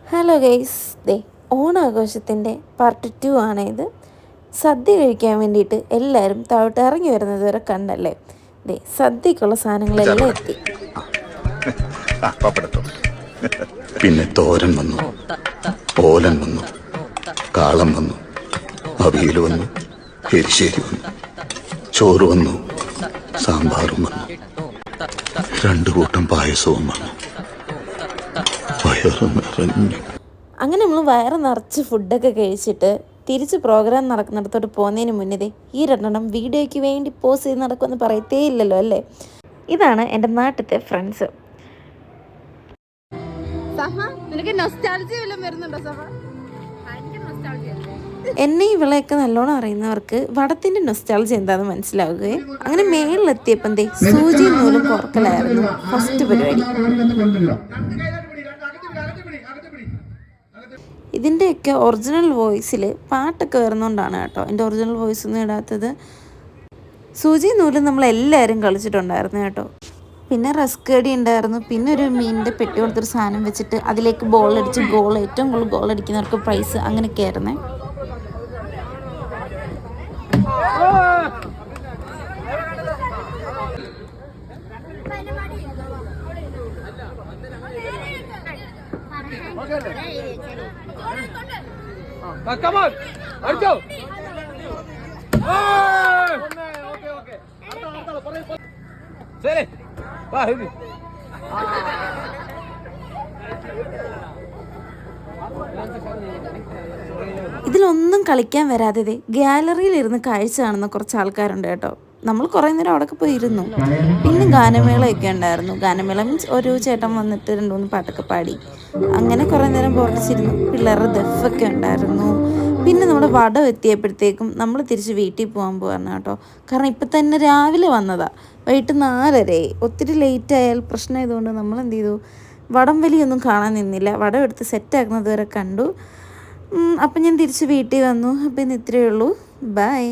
Hello guys, ഓണാഘോഷത്തിൻ്റെ part 2 ആണ് ഇത്. സദ്യ കഴിക്കാൻ വേണ്ടിയിട്ട് എല്ലാവരും താഴോട്ട് ഇറങ്ങി വരുന്നത് വരെ കണ്ടല്ലേ. സദ്യക്കുള്ള സാധനങ്ങളെല്ലാം എത്തി. പിന്നെ തോരൻ വന്നു, ഓലൻ വന്നു, കാളം വന്നു, അവിയൽ വന്നു, എരിശ്ശേരി വന്നു, ചോറ് വന്നു, സാമ്പാറും വന്നു, 2 കൂട്ടം പായസവും വന്നു. അങ്ങനെ നമ്മൾ വയറ് നിറച്ച് ഫുഡൊക്കെ കഴിച്ചിട്ട് തിരിച്ച് പ്രോഗ്രാം നടക്കുന്നിടത്തോട്ട് പോകുന്നതിന് മുന്നേ ഈ 2 വീഡിയോയ്ക്ക് വേണ്ടി പോസ് ചെയ്ത് നടക്കുമെന്ന് പറയത്തേ ഇല്ലല്ലോ അല്ലേ. ഇതാണ് എൻ്റെ നാട്ടിലത്തെ ഫ്രണ്ട്സ്. എന്നെ ഇവളെയൊക്കെ നല്ലോണം അറിയുന്നവർക്ക് വടത്തിൻ്റെ നൊസ്റ്റാൾജി എന്താണെന്ന് മനസ്സിലാവുകയും അങ്ങനെ മേളിലെത്തിയപ്പം സൂചി നൂലും കോർക്കലായിരുന്നു ഫസ്റ്റ് പരിപാടി. ഇതിൻ്റെയൊക്കെ ഒറിജിനൽ വോയിസിൽ പാട്ടൊക്കെ വരുന്നതുകൊണ്ടാണ് കേട്ടോ എൻ്റെ ഒറിജിനൽ വോയിസ് ഒന്നും ഇടാത്തത്. സൂചി നൂലും നമ്മളെല്ലാവരും കളിച്ചിട്ടുണ്ടായിരുന്നു കേട്ടോ. പിന്നെ റസ്ക് കടി ഉണ്ടായിരുന്നു. പിന്നെ ഒരു മീനിൻ്റെ പെട്ടി കൊടുത്തൊരു സാധനം വെച്ചിട്ട് അതിലേക്ക് ബോൾ അടിച്ച് ഏറ്റവും കൂടുതൽ ഗോൾ അടിക്കുന്നവർക്ക് പ്രൈസ്, അങ്ങനെയൊക്കെ ആയിരുന്നേ. ഇതിലൊന്നും കളിക്കാൻ വരാതെ ഗ്യാലറിയിലിരുന്ന് കാഴ്ച കാണുന്ന കുറച്ച് ആൾക്കാരുണ്ട് കേട്ടോ. നമ്മൾ കുറേ നേരം അവിടെയൊക്കെ പോയി ഇരുന്നു. പിന്നെ ഗാനമേളയൊക്കെ ഉണ്ടായിരുന്നു. ഗാനമേള മീൻസ് ഒരു ചേട്ടൻ വന്നിട്ട് 2-3 പാട്ടൊക്കെ പാടി. അങ്ങനെ കുറേ നേരം ബോർഡിച്ചിരുന്നു. പിള്ളേരുടെ ദഫൊക്കെ ഉണ്ടായിരുന്നു. പിന്നെ നമ്മുടെ വടം എത്തിയപ്പോഴത്തേക്കും നമ്മൾ തിരിച്ച് വീട്ടിൽ പോകാൻ കേട്ടോ. കാരണം ഇപ്പം തന്നെ രാവിലെ വന്നതാണ്, വൈകിട്ട് 4:30. ഒത്തിരി ലേറ്റ് ആയാൽ പ്രശ്നമായതുകൊണ്ട് നമ്മൾ എന്ത് ചെയ്തു, വടം വലിയൊന്നും കാണാൻ നിന്നില്ല. വടം എടുത്ത് സെറ്റാക്കുന്നത് വരെ കണ്ടു. അപ്പം ഞാൻ തിരിച്ച് വീട്ടിൽ വന്നു. അപ്പം ഇന്ന് ഇത്രയേ ഉള്ളൂ. ബൈ.